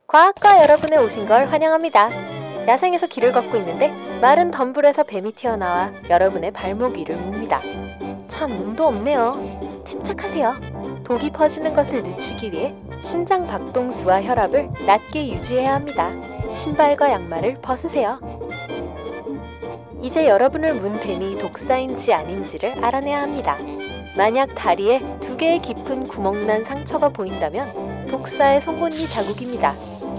과학과 여러분의 오신 걸 환영합니다. 야생에서 길을 걷고 있는데 마른 덤불에서 뱀이 튀어나와 여러분의 발목 위를 묵니다. 참 운도 없네요. 침착하세요. 독이 퍼지는 것을 늦추기 위해 심장 박동수와 혈압을 낮게 유지해야 합니다. 신발과 양말을 벗으세요. 이제 여러분을 문 뱀이 독사인지 아닌지를 알아내야 합니다. 만약 다리에 2개의 깊은 구멍난 상처가 보인다면 독사의 송곳니 자국입니다.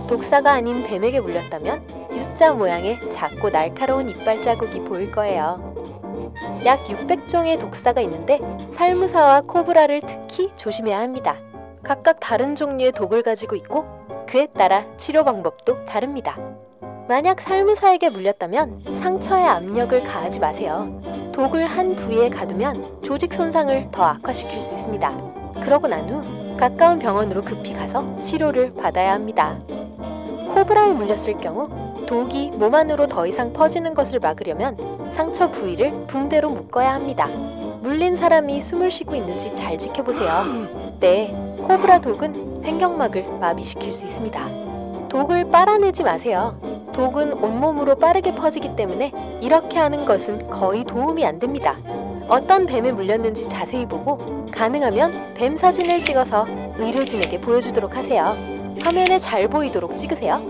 독사가 아닌 뱀에게 물렸다면 U자 모양의 작고 날카로운 이빨 자국이 보일 거예요. 약 600종의 독사가 있는데 살무사와 코브라를 특히 조심해야 합니다. 각각 다른 종류의 독을 가지고 있고 그에 따라 치료 방법도 다릅니다. 만약 살무사에게 물렸다면 상처에 압력을 가하지 마세요. 독을 한 부위에 가두면 조직 손상을 더 악화시킬 수 있습니다. 그러고 난 후 가까운 병원으로 급히 가서 치료를 받아야 합니다. 코브라에 물렸을 경우 독이 몸 안으로 더 이상 퍼지는 것을 막으려면 상처 부위를 붕대로 묶어야 합니다. 물린 사람이 숨을 쉬고 있는지 잘 지켜보세요. 네, 코브라 독은 횡격막을 마비시킬 수 있습니다. 독을 빨아내지 마세요. 독은 온몸으로 빠르게 퍼지기 때문에 이렇게 하는 것은 거의 도움이 안 됩니다. 어떤 뱀에 물렸는지 자세히 보고 가능하면 뱀 사진을 찍어서 의료진에게 보여주도록 하세요. 화면에 잘 보이도록 찍으세요.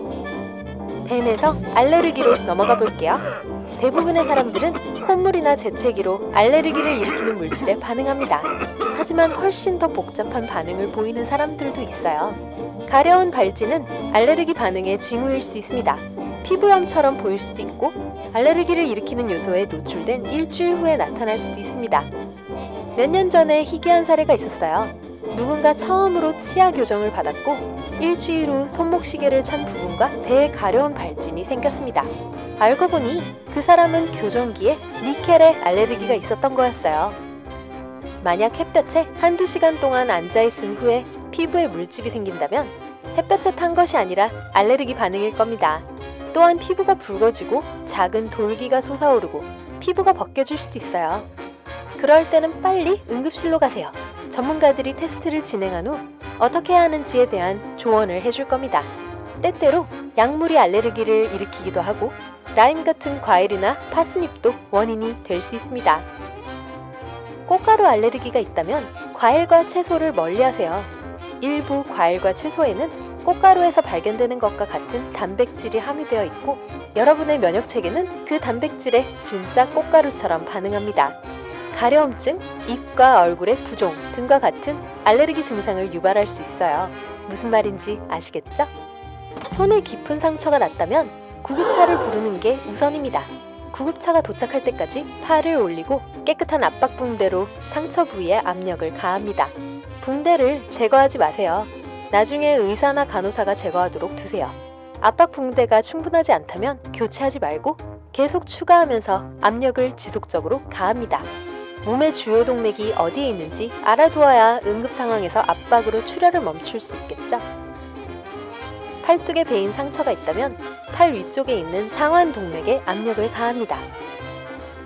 뱀에서 알레르기로 넘어가 볼게요. 대부분의 사람들은 콧물이나 재채기로 알레르기를 일으키는 물질에 반응합니다. 하지만 훨씬 더 복잡한 반응을 보이는 사람들도 있어요. 가려운 발진은 알레르기 반응의 징후일 수 있습니다. 피부염처럼 보일 수도 있고 알레르기를 일으키는 요소에 노출된 일주일 후에 나타날 수도 있습니다. 몇 년 전에 희귀한 사례가 있었어요. 누군가 처음으로 치아 교정을 받았고 일주일 후 손목시계를 찬 부분과 배에 가려운 발진이 생겼습니다. 알고 보니 그 사람은 교정기에 니켈에 알레르기가 있었던 거였어요. 만약 햇볕에 한두 시간 동안 앉아있은 후에 피부에 물집이 생긴다면 햇볕에 탄 것이 아니라 알레르기 반응일 겁니다. 또한 피부가 붉어지고 작은 돌기가 솟아오르고 피부가 벗겨질 수도 있어요. 그럴 때는 빨리 응급실로 가세요. 전문가들이 테스트를 진행한 후 어떻게 해야 하는지에 대한 조언을 해줄 겁니다. 때때로 약물이 알레르기를 일으키기도 하고 라임 같은 과일이나 파스닙도 원인이 될 수 있습니다. 꽃가루 알레르기가 있다면 과일과 채소를 멀리하세요. 일부 과일과 채소에는 꽃가루에서 발견되는 것과 같은 단백질이 함유되어 있고 여러분의 면역체계는 그 단백질에 진짜 꽃가루처럼 반응합니다. 가려움증, 입과 얼굴의 부종 등과 같은 알레르기 증상을 유발할 수 있어요. 무슨 말인지 아시겠죠? 손에 깊은 상처가 났다면 구급차를 부르는 게 우선입니다. 구급차가 도착할 때까지 팔을 올리고 깨끗한 압박 붕대로 상처 부위에 압력을 가합니다. 붕대를 제거하지 마세요. 나중에 의사나 간호사가 제거하도록 두세요. 압박 붕대가 충분하지 않다면 교체하지 말고 계속 추가하면서 압력을 지속적으로 가합니다. 몸의 주요 동맥이 어디에 있는지 알아두어야 응급 상황에서 압박으로 출혈을 멈출 수 있겠죠? 팔뚝에 베인 상처가 있다면 팔 위쪽에 있는 상완 동맥에 압력을 가합니다.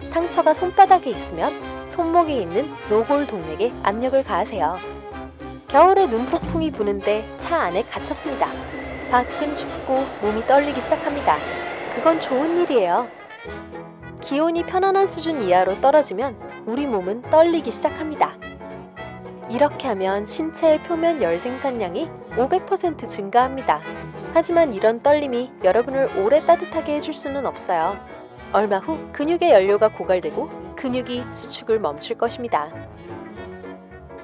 상처가 손바닥에 있으면 손목에 있는 요골 동맥에 압력을 가하세요. 겨울에 눈폭풍이 부는데 차 안에 갇혔습니다. 밖은 춥고 몸이 떨리기 시작합니다. 그건 좋은 일이에요. 기온이 편안한 수준 이하로 떨어지면 우리 몸은 떨리기 시작합니다. 이렇게 하면 신체의 표면 열 생산량이 500% 증가합니다. 하지만 이런 떨림이 여러분을 오래 따뜻하게 해줄 수는 없어요. 얼마 후 근육의 연료가 고갈되고 근육이 수축을 멈출 것입니다.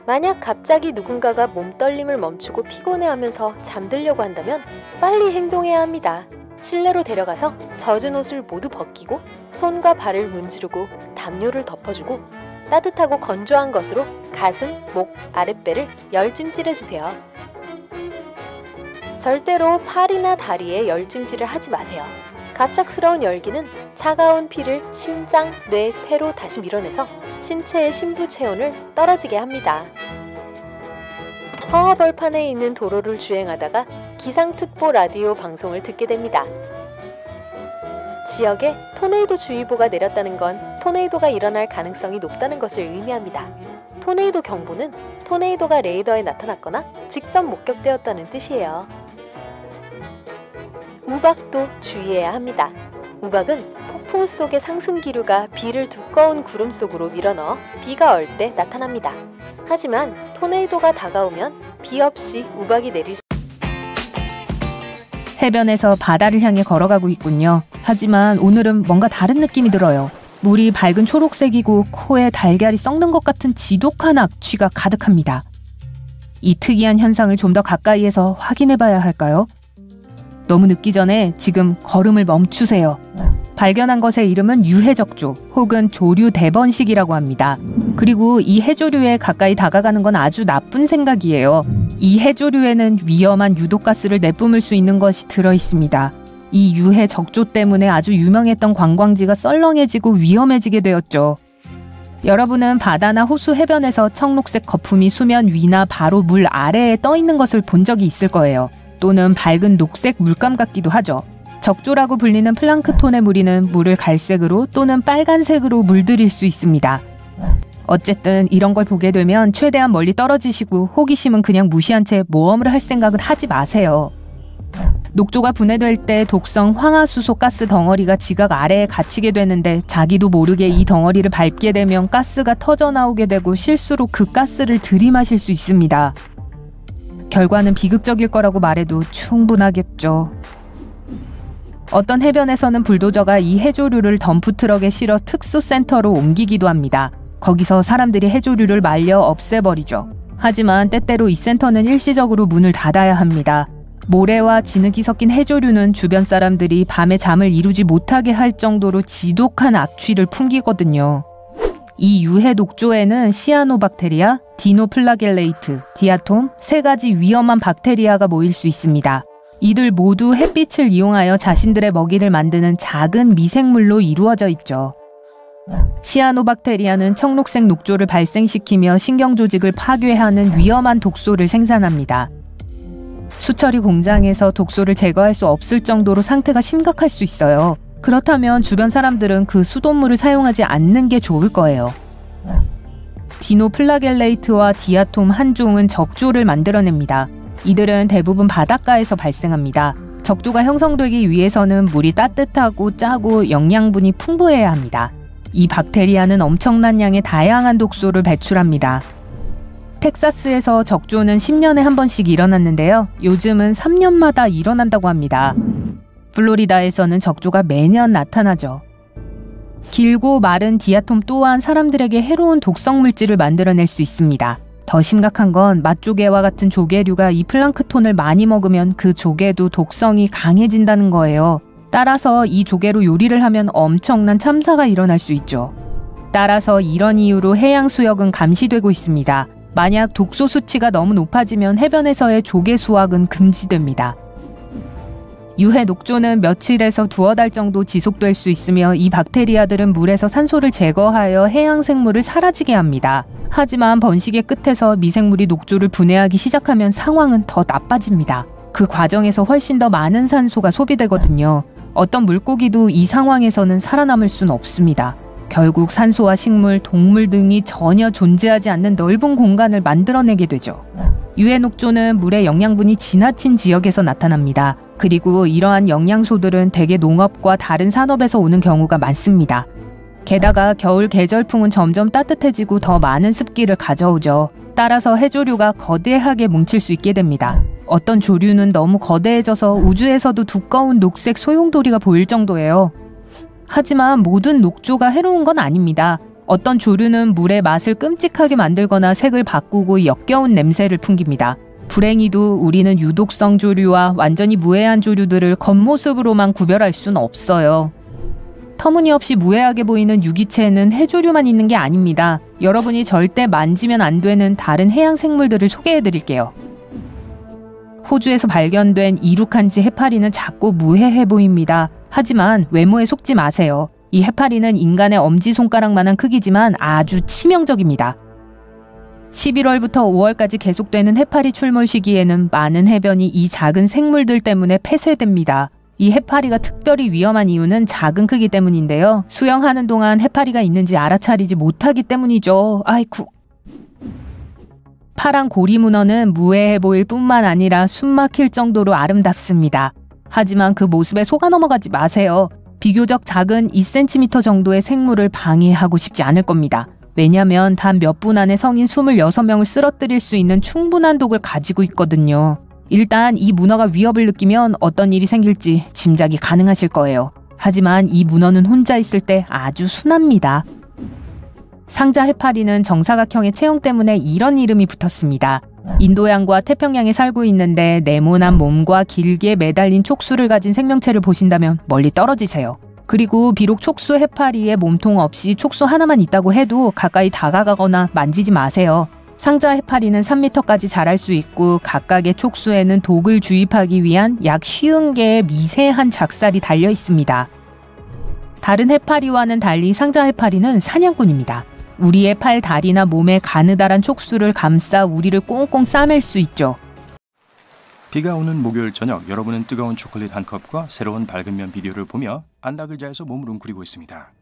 만약 갑자기 누군가가 몸 떨림을 멈추고 피곤해하면서 잠들려고 한다면 빨리 행동해야 합니다. 실내로 데려가서 젖은 옷을 모두 벗기고 손과 발을 문지르고 담요를 덮어주고 따뜻하고 건조한 것으로 가슴, 목, 아랫배를 열찜질해주세요. 절대로 팔이나 다리에 열찜질을 하지 마세요. 갑작스러운 열기는 차가운 피를 심장, 뇌, 폐로 다시 밀어내서 신체의 신부 체온을 떨어지게 합니다. 허허벌판에 있는 도로를 주행하다가 기상특보 라디오 방송을 듣게 됩니다. 지역에 토네이도 주의보가 내렸다는 건 토네이도가 일어날 가능성이 높다는 것을 의미합니다. 토네이도 경보는 토네이도가 레이더에 나타났거나 직접 목격되었다는 뜻이에요. 우박도 주의해야 합니다. 우박은 폭풍 속의 상승 기류가 비를 두꺼운 구름 속으로 밀어넣어 비가 얼 때 나타납니다. 하지만 토네이도가 다가오면 비 없이 우박이 내릴 수 해변에서 바다를 향해 걸어가고 있군요. 하지만 오늘은 뭔가 다른 느낌이 들어요. 물이 밝은 초록색이고 코에 달걀이 썩는 것 같은 지독한 악취가 가득합니다. 이 특이한 현상을 좀 더 가까이에서 확인해봐야 할까요? 너무 늦기 전에 지금 걸음을 멈추세요. 발견한 것의 이름은 유해적조 혹은 조류 대번식이라고 합니다. 그리고 이 해조류에 가까이 다가가는 건 아주 나쁜 생각이에요. 이 해조류에는 위험한 유독가스를 내뿜을 수 있는 것이 들어있습니다. 이 유해적조 때문에 아주 유명했던 관광지가 썰렁해지고 위험해지게 되었죠. 여러분은 바다나 호수 해변에서 청록색 거품이 수면 위나 바로 물 아래에 떠 있는 것을 본 적이 있을 거예요. 또는 밝은 녹색 물감 같기도 하죠. 적조라고 불리는 플랑크톤의 무리는 물을 갈색으로 또는 빨간색으로 물들일 수 있습니다. 어쨌든 이런 걸 보게 되면 최대한 멀리 떨어지시고 호기심은 그냥 무시한 채 모험을 할 생각은 하지 마세요. 녹조가 분해될 때 독성 황화수소 가스 덩어리가 지각 아래에 갇히게 되는데 자기도 모르게 이 덩어리를 밟게 되면 가스가 터져 나오게 되고 실수로 그 가스를 들이마실 수 있습니다. 결과는 비극적일 거라고 말해도 충분하겠죠. 어떤 해변에서는 불도저가 이 해조류를 덤프트럭에 실어 특수센터로 옮기기도 합니다. 거기서 사람들이 해조류를 말려 없애버리죠. 하지만 때때로 이 센터는 일시적으로 문을 닫아야 합니다. 모래와 진흙이 섞인 해조류는 주변 사람들이 밤에 잠을 이루지 못하게 할 정도로 지독한 악취를 풍기거든요. 이 유해 녹조에는 시아노박테리아, 디노플라겔레이트, 디아톰 3가지 위험한 박테리아가 모일 수 있습니다. 이들 모두 햇빛을 이용하여 자신들의 먹이를 만드는 작은 미생물로 이루어져 있죠. 시아노박테리아는 청록색 녹조를 발생시키며 신경조직을 파괴하는 위험한 독소를 생산합니다. 수처리 공장에서 독소를 제거할 수 없을 정도로 상태가 심각할 수 있어요. 그렇다면 주변 사람들은 그 수돗물을 사용하지 않는 게 좋을 거예요. 디노플라겔레이트와 디아톰 한 종은 적조를 만들어냅니다. 이들은 대부분 바닷가에서 발생합니다. 적조가 형성되기 위해서는 물이 따뜻하고 짜고 영양분이 풍부해야 합니다. 이 박테리아는 엄청난 양의 다양한 독소를 배출합니다. 텍사스에서 적조는 10년에 한 번씩 일어났는데요. 요즘은 3년마다 일어난다고 합니다. 플로리다에서는 적조가 매년 나타나죠. 길고 마른 디아톰 또한 사람들에게 해로운 독성 물질을 만들어낼 수 있습니다. 더 심각한 건 맛조개와 같은 조개류가 이 플랑크톤을 많이 먹으면 그 조개도 독성이 강해진다는 거예요. 따라서 이 조개로 요리를 하면 엄청난 참사가 일어날 수 있죠. 따라서 이런 이유로 해양 수역은 감시되고 있습니다. 만약 독소 수치가 너무 높아지면 해변에서의 조개 수확은 금지됩니다. 유해 녹조는 며칠에서 두어 달 정도 지속될 수 있으며 이 박테리아들은 물에서 산소를 제거하여 해양 생물을 사라지게 합니다. 하지만 번식의 끝에서 미생물이 녹조를 분해하기 시작하면 상황은 더 나빠집니다. 그 과정에서 훨씬 더 많은 산소가 소비되거든요. 어떤 물고기도 이 상황에서는 살아남을 수는 없습니다. 결국 산소와 식물, 동물 등이 전혀 존재하지 않는 넓은 공간을 만들어내게 되죠. 유해 녹조는 물의 영양분이 지나친 지역에서 나타납니다. 그리고 이러한 영양소들은 대개 농업과 다른 산업에서 오는 경우가 많습니다. 게다가 겨울 계절풍은 점점 따뜻해지고 더 많은 습기를 가져오죠. 따라서 해조류가 거대하게 뭉칠 수 있게 됩니다. 어떤 조류는 너무 거대해져서 우주에서도 두꺼운 녹색 소용돌이가 보일 정도예요. 하지만 모든 녹조가 해로운 건 아닙니다. 어떤 조류는 물의 맛을 끔찍하게 만들거나 색을 바꾸고 역겨운 냄새를 풍깁니다. 불행히도 우리는 유독성 조류와 완전히 무해한 조류들을 겉모습으로만 구별할 수는 없어요. 터무니없이 무해하게 보이는 유기체에는 해조류만 있는 게 아닙니다. 여러분이 절대 만지면 안 되는 다른 해양 생물들을 소개해드릴게요. 호주에서 발견된 이루칸지 해파리는 작고 무해해 보입니다. 하지만 외모에 속지 마세요. 이 해파리는 인간의 엄지손가락만한 크기지만 아주 치명적입니다. 11월부터 5월까지 계속되는 해파리 출몰 시기에는 많은 해변이 이 작은 생물들 때문에 폐쇄됩니다. 이 해파리가 특별히 위험한 이유는 작은 크기 때문인데요. 수영하는 동안 해파리가 있는지 알아차리지 못하기 때문이죠. 아이쿠. 파란 고리문어는 무해해 보일 뿐만 아니라 숨막힐 정도로 아름답습니다. 하지만 그 모습에 속아 넘어가지 마세요. 비교적 작은 2cm 정도의 생물을 방해하고 싶지 않을 겁니다. 왜냐면 단 몇 분 안에 성인 26명을 쓰러뜨릴 수 있는 충분한 독을 가지고 있거든요. 일단 이 문어가 위협을 느끼면 어떤 일이 생길지 짐작이 가능하실 거예요. 하지만 이 문어는 혼자 있을 때 아주 순합니다. 상자 해파리는 정사각형의 체형 때문에 이런 이름이 붙었습니다. 인도양과 태평양에 살고 있는데 네모난 몸과 길게 매달린 촉수를 가진 생명체를 보신다면 멀리 떨어지세요. 그리고 비록 촉수 해파리에 몸통 없이 촉수 하나만 있다고 해도 가까이 다가가거나 만지지 마세요. 상자 해파리는 3m까지 자랄 수 있고 각각의 촉수에는 독을 주입하기 위한 약 50개의 미세한 작살이 달려 있습니다. 다른 해파리와는 달리 상자 해파리는 사냥꾼입니다. 우리의 팔, 다리나 몸에 가느다란 촉수를 감싸 우리를 꽁꽁 싸맬 수 있죠. 비가 오는 목요일 저녁, 여러분은 뜨거운 초콜릿 한 컵과 새로운 밝은 면 비디오를 보며 안락을 자해서 몸을 웅크리고 있습니다.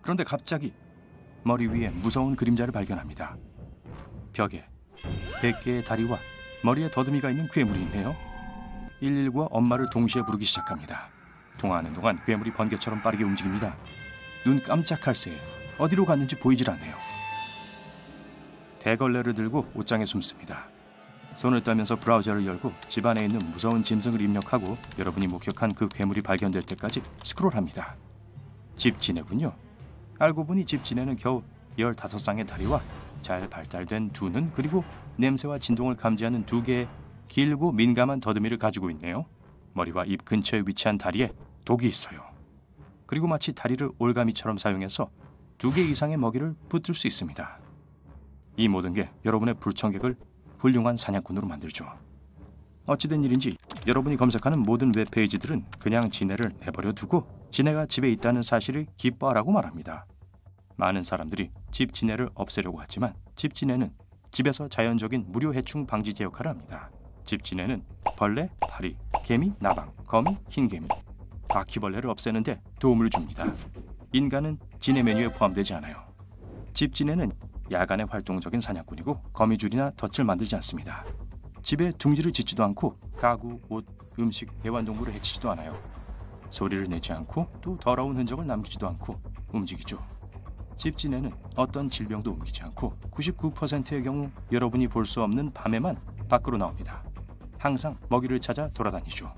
그런데 갑자기 머리 위에 무서운 그림자를 발견합니다. 벽에 100개의 다리와 머리에 더듬이가 있는 괴물이 있네요. 119와 엄마를 동시에 부르기 시작합니다. 통화하는 동안 괴물이 번개처럼 빠르게 움직입니다. 눈 깜짝할 새에 어디로 갔는지 보이질 않네요. 대걸레를 들고 옷장에 숨습니다. 손을 떨면서 브라우저를 열고 집안에 있는 무서운 짐승을 입력하고 여러분이 목격한 그 괴물이 발견될 때까지 스크롤합니다. 집지네군요. 알고 보니 집지네는 겨우 15쌍의 다리와 잘 발달된 두 눈, 그리고 냄새와 진동을 감지하는 2개의 길고 민감한 더듬이를 가지고 있네요. 머리와 입 근처에 위치한 다리에 독이 있어요. 그리고 마치 다리를 올가미처럼 사용해서 2개 이상의 먹이를 붙들 수 있습니다. 이 모든 게 여러분의 불청객을 훌륭한 사냥꾼으로 만들죠. 어찌된 일인지 여러분이 검색하는 모든 웹페이지들은 그냥 지네를 내버려 두고 지네가 집에 있다는 사실을 기뻐하라고 말합니다. 많은 사람들이 집 지네를 없애려고 하지만 집 지네는 집에서 자연적인 무료 해충 방지제 역할을 합니다. 집 지네는 벌레, 파리, 개미, 나방, 거미, 흰개미, 바퀴벌레를 없애는데 도움을 줍니다. 인간은 지네 메뉴에 포함되지 않아요. 집 지네는 야간에 활동적인 사냥꾼이고 거미줄이나 덫을 만들지 않습니다. 집에 둥지를 짓지도 않고 가구, 옷, 음식, 애완동물을 해치지도 않아요. 소리를 내지 않고 또 더러운 흔적을 남기지도 않고 움직이죠. 집지네는 어떤 질병도 옮기지 않고 99%의 경우 여러분이 볼 수 없는 밤에만 밖으로 나옵니다. 항상 먹이를 찾아 돌아다니죠.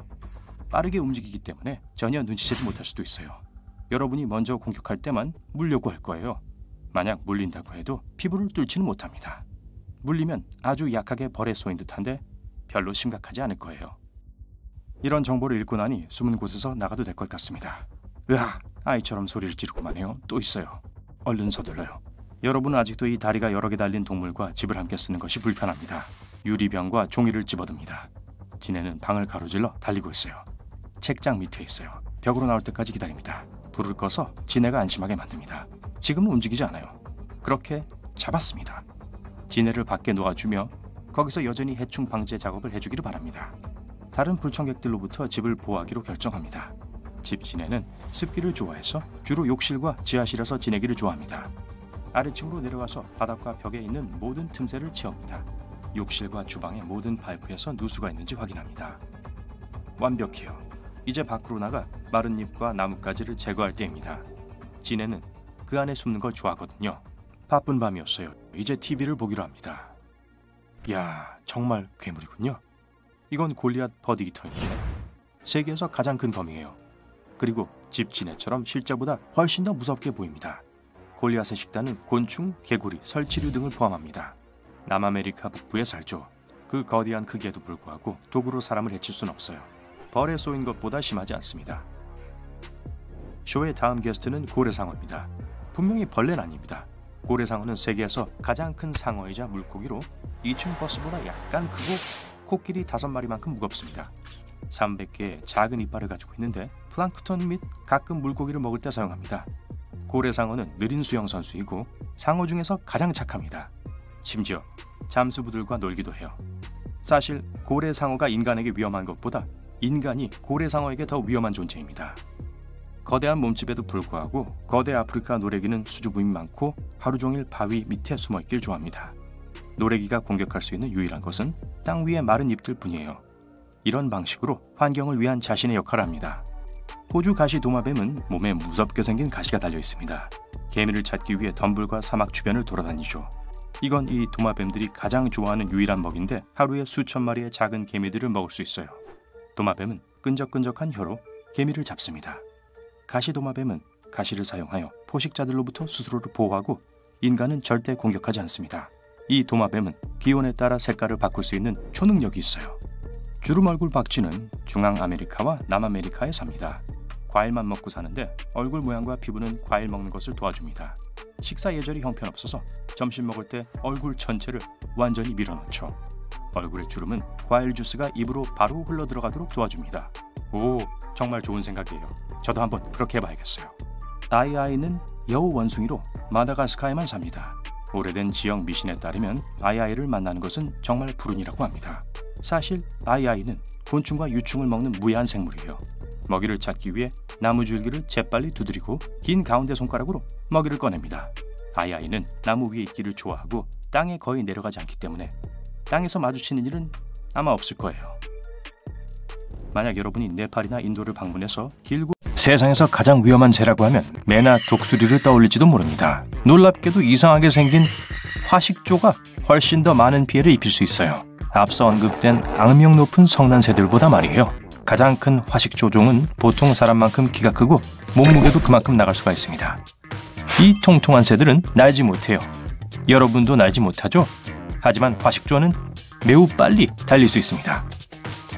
빠르게 움직이기 때문에 전혀 눈치채지 못할 수도 있어요. 여러분이 먼저 공격할 때만 물려고 할 거예요. 만약 물린다고 해도 피부를 뚫지는 못합니다. 물리면 아주 약하게 벌에 쏘인 듯한데 별로 심각하지 않을 거예요. 이런 정보를 읽고 나니 숨은 곳에서 나가도 될 것 같습니다. 으아! 아이처럼 소리를 지르고만 해요. 또 있어요. 얼른 서둘러요. 여러분은 아직도 이 다리가 여러 개 달린 동물과 집을 함께 쓰는 것이 불편합니다. 유리병과 종이를 집어듭니다. 지네는 방을 가로질러 달리고 있어요. 책장 밑에 있어요. 벽으로 나올 때까지 기다립니다. 불을 꺼서 지네가 안심하게 만듭니다. 지금은 움직이지 않아요. 그렇게 잡았습니다. 지네를 밖에 놓아주며 거기서 여전히 해충 방제 작업을 해주기를 바랍니다. 다른 불청객들로부터 집을 보호하기로 결정합니다. 집 지네는 습기를 좋아해서 주로 욕실과 지하실에서 지내기를 좋아합니다. 아래층으로 내려가서 바닥과 벽에 있는 모든 틈새를 채웁니다. 욕실과 주방의 모든 파이프에서 누수가 있는지 확인합니다. 완벽해요. 이제 밖으로 나가 마른 잎과 나뭇가지를 제거할 때입니다. 지네는 그 안에 숨는 걸 좋아하거든요. 바쁜 밤이었어요. 이제 TV를 보기로 합니다. 이야, 정말 괴물이군요. 이건 골리앗 버디기터인데 세계에서 가장 큰 거미예요. 그리고 집지네처럼 실제보다 훨씬 더 무섭게 보입니다. 골리앗의 식단은 곤충, 개구리, 설치류 등을 포함합니다. 남아메리카 북부에 살죠. 그 거대한 크기에도 불구하고 독으로 사람을 해칠 순 없어요. 벌에 쏘인 것보다 심하지 않습니다. 쇼의 다음 게스트는 고래상어입니다. 분명히 벌레는 아닙니다. 고래상어는 세계에서 가장 큰 상어이자 물고기로 2층 버스보다 약간 크고 코끼리 5마리만큼 무겁습니다. 300개의 작은 이빨을 가지고 있는데 플랑크톤 및 가끔 물고기를 먹을 때 사용합니다. 고래상어는 느린 수영 선수이고 상어 중에서 가장 착합니다. 심지어 잠수부들과 놀기도 해요. 사실 고래상어가 인간에게 위험한 것보다 인간이 고래상어에게 더 위험한 존재입니다. 거대한 몸집에도 불구하고 거대 아프리카 노래기는 수줍음이 많고 하루 종일 바위 밑에 숨어있길 좋아합니다. 노래기가 공격할 수 있는 유일한 것은 땅 위의 마른 잎들 뿐이에요. 이런 방식으로 환경을 위한 자신의 역할을 합니다. 호주 가시 도마뱀은 몸에 무섭게 생긴 가시가 달려 있습니다. 개미를 찾기 위해 덤불과 사막 주변을 돌아다니죠. 이건 이 도마뱀들이 가장 좋아하는 유일한 먹이인데 하루에 수천 마리의 작은 개미들을 먹을 수 있어요. 도마뱀은 끈적끈적한 혀로 개미를 잡습니다. 가시 도마뱀은 가시를 사용하여 포식자들로부터 스스로를 보호하고 인간은 절대 공격하지 않습니다. 이 도마뱀은 기온에 따라 색깔을 바꿀 수 있는 초능력이 있어요. 주름 얼굴 박쥐는 중앙아메리카와 남아메리카에 삽니다. 과일만 먹고 사는데 얼굴 모양과 피부는 과일 먹는 것을 도와줍니다. 식사 예절이 형편없어서 점심 먹을 때 얼굴 전체를 완전히 밀어넣죠. 얼굴의 주름은 과일 주스가 입으로 바로 흘러들어가도록 도와줍니다. 오, 정말 좋은 생각이에요. 저도 한번 그렇게 해봐야겠어요. 아이아이는 여우 원숭이로 마다가스카르에만 삽니다. 오래된 지역 미신에 따르면 아이아이를 만나는 것은 정말 불운이라고 합니다. 사실 아이아이는 곤충과 유충을 먹는 무해한 생물이에요. 먹이를 찾기 위해 나무 줄기를 재빨리 두드리고 긴 가운데 손가락으로 먹이를 꺼냅니다. 아이아이는 나무 위에 있기를 좋아하고 땅에 거의 내려가지 않기 때문에 땅에서 마주치는 일은 아마 없을 거예요. 만약 여러분이 네팔이나 인도를 방문해서 길고 세상에서 가장 위험한 새라고 하면 매나 독수리를 떠올릴지도 모릅니다. 놀랍게도 이상하게 생긴 화식조가 훨씬 더 많은 피해를 입힐 수 있어요. 앞서 언급된 악명 높은 성난새들보다 말이에요. 가장 큰 화식조종은 보통 사람만큼 키가 크고 몸무게도 그만큼 나갈 수가 있습니다. 이 통통한 새들은 날지 못해요. 여러분도 날지 못하죠? 하지만 화식조는 매우 빨리 달릴 수 있습니다.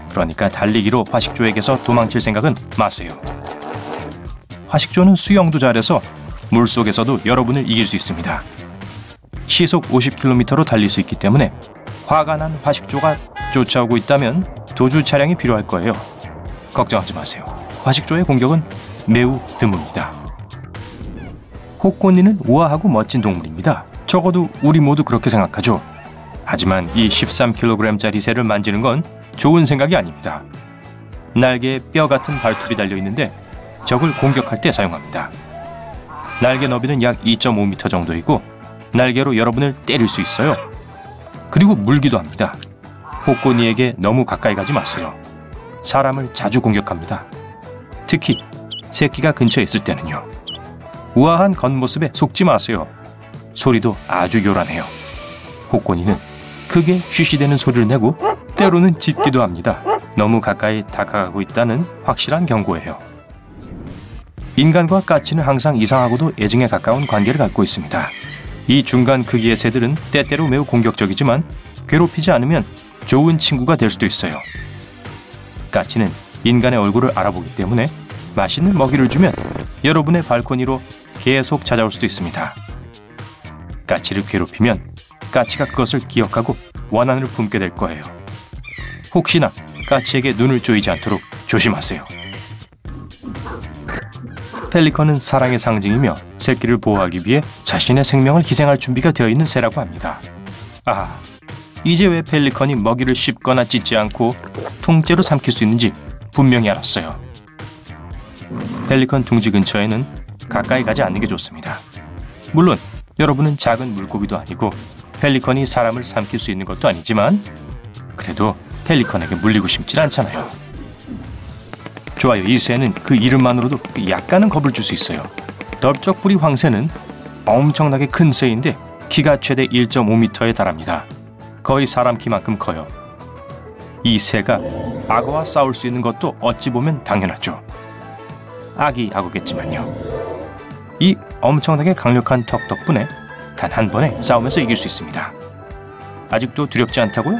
그러니까 달리기로 화식조에게서 도망칠 생각은 마세요. 화식조는 수영도 잘해서 물속에서도 여러분을 이길 수 있습니다. 시속 50km로 달릴 수 있기 때문에 화가 난 화식조가 쫓아오고 있다면 도주 차량이 필요할 거예요. 걱정하지 마세요. 화식조의 공격은 매우 드뭅니다. 호꼬니는 우아하고 멋진 동물입니다. 적어도 우리 모두 그렇게 생각하죠. 하지만 이 13kg짜리 새를 만지는 건 좋은 생각이 아닙니다. 날개에 뼈 같은 발톱이 달려있는데 적을 공격할 때 사용합니다. 날개 너비는 약 2.5m 정도이고 날개로 여러분을 때릴 수 있어요. 그리고 물기도 합니다. 호꼬니에게 너무 가까이 가지 마세요. 사람을 자주 공격합니다. 특히 새끼가 근처에 있을 때는요. 우아한 겉모습에 속지 마세요. 소리도 아주 요란해요. 호꼬니는 크게 쉬쉬대는 소리를 내고 때로는 짖기도 합니다. 너무 가까이 다가가고 있다는 확실한 경고예요. 인간과 까치는 항상 이상하고도 애증에 가까운 관계를 갖고 있습니다. 이 중간 크기의 새들은 때때로 매우 공격적이지만 괴롭히지 않으면 좋은 친구가 될 수도 있어요. 까치는 인간의 얼굴을 알아보기 때문에 맛있는 먹이를 주면 여러분의 발코니로 계속 찾아올 수도 있습니다. 까치를 괴롭히면 까치가 그것을 기억하고 원한을 품게 될 거예요. 혹시나 까치에게 눈을 조이지 않도록 조심하세요. 펠리컨은 사랑의 상징이며 새끼를 보호하기 위해 자신의 생명을 희생할 준비가 되어 있는 새라고 합니다. 아, 이제 왜 펠리컨이 먹이를 씹거나 찢지 않고 통째로 삼킬 수 있는지 분명히 알았어요. 펠리컨 둥지 근처에는 가까이 가지 않는 게 좋습니다. 물론 여러분은 작은 물고기도 아니고 펠리컨이 사람을 삼킬 수 있는 것도 아니지만 그래도 펠리컨에게 물리고 싶진 않잖아요. 좋아요. 이 새는 그 이름만으로도 약간은 겁을 줄 수 있어요. 넓적부리 황새는 엄청나게 큰 새인데 키가 최대 1.5m에 달합니다. 거의 사람 키만큼 커요. 이 새가 악어와 싸울 수 있는 것도 어찌 보면 당연하죠. 아기 악어겠지만요. 이 엄청나게 강력한 턱 덕분에 단 한 번에 싸움에서 이길 수 있습니다. 아직도 두렵지 않다고요?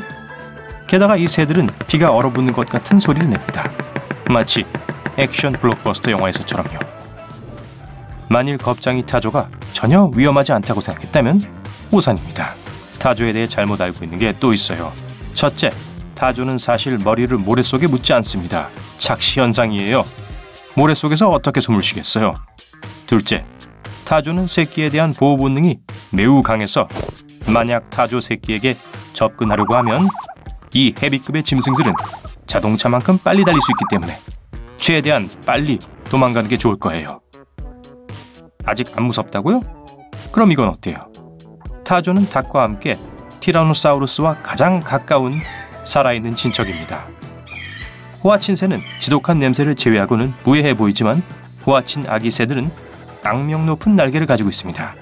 게다가 이 새들은 피가 얼어붙는 것 같은 소리를 냅니다. 마치 액션 블록버스터 영화에서처럼요. 만일 겁쟁이 타조가 전혀 위험하지 않다고 생각했다면 오산입니다. 타조에 대해 잘못 알고 있는 게 또 있어요. 첫째, 타조는 사실 머리를 모래 속에 묻지 않습니다. 착시 현상이에요. 모래 속에서 어떻게 숨을 쉬겠어요? 둘째, 타조는 새끼에 대한 보호 본능이 매우 강해서 만약 타조 새끼에게 접근하려고 하면 이 헤비급의 짐승들은 자동차만큼 빨리 달릴 수 있기 때문에 최대한 빨리 도망가는 게 좋을 거예요. 아직 안 무섭다고요? 그럼 이건 어때요? 타조는 닭과 함께 티라노사우루스와 가장 가까운 살아있는 친척입니다. 호아친 새는 지독한 냄새를 제외하고는 무해해 보이지만 호아친 아기 새들은 악명 높은 날개를 가지고 있습니다.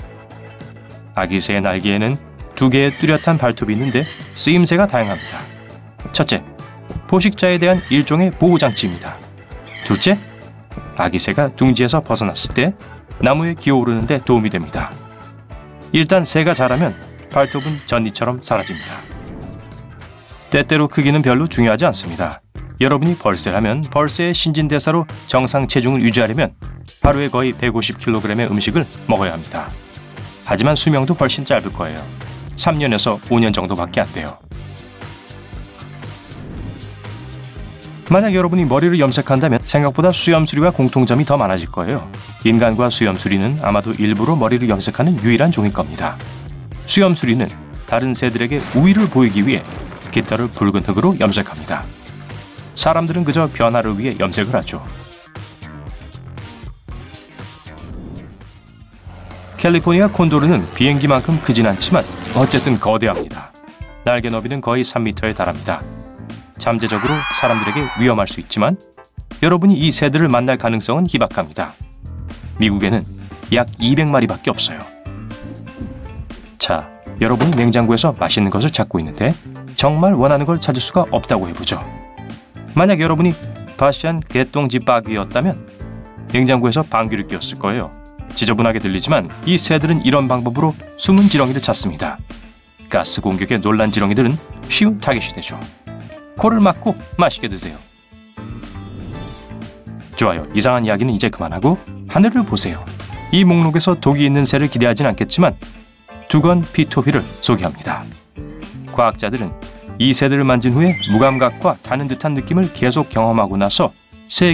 아기 새의 날개에는 2개의 뚜렷한 발톱이 있는데 쓰임새가 다양합니다. 첫째, 포식자에 대한 일종의 보호장치입니다. 둘째, 아기 새가 둥지에서 벗어났을 때 나무에 기어오르는 데 도움이 됩니다. 일단 새가 자라면 발톱은 전이처럼 사라집니다. 때때로 크기는 별로 중요하지 않습니다. 여러분이 벌새라면 벌새의 신진대사로 정상 체중을 유지하려면 하루에 거의 150kg의 음식을 먹어야 합니다. 하지만 수명도 훨씬 짧을 거예요. 3년에서 5년 정도밖에 안 돼요. 만약 여러분이 머리를 염색한다면 생각보다 수염수리와 공통점이 더 많아질 거예요. 인간과 수염수리는 아마도 일부러 머리를 염색하는 유일한 종일 겁니다. 수염수리는 다른 새들에게 우위를 보이기 위해 깃털을 붉은 흙으로 염색합니다. 사람들은 그저 변화를 위해 염색을 하죠. 캘리포니아 콘도르는 비행기만큼 크진 않지만 어쨌든 거대합니다. 날개 너비는 거의 3m에 달합니다. 잠재적으로 사람들에게 위험할 수 있지만 여러분이 이 새들을 만날 가능성은 희박합니다. 미국에는 약 200마리밖에 없어요. 자, 여러분이 냉장고에서 맛있는 것을 찾고 있는데 정말 원하는 걸 찾을 수가 없다고 해보죠. 만약 여러분이 바시안 개똥지 빠귀였다면 냉장고에서 방귀를 뀌었을 거예요. 지저분하게 들리지만 이 새들은 이런 방법으로 숨은 지렁이를 찾습니다. 가스 공격에 놀란 지렁이들은 쉬운 타겟이 되죠. 코를 막고 맛있게 드세요. 좋아요. 이상한 이야기는 이제 그만하고 하늘을 보세요. 이 목록에서 독이 있는 새를 기대하진 않겠지만 두건 피토비를 소개합니다. 과학자들은 이 새들을 만진 후에 무감각과 타는 듯한 느낌을 계속 경험하고 나서 새에게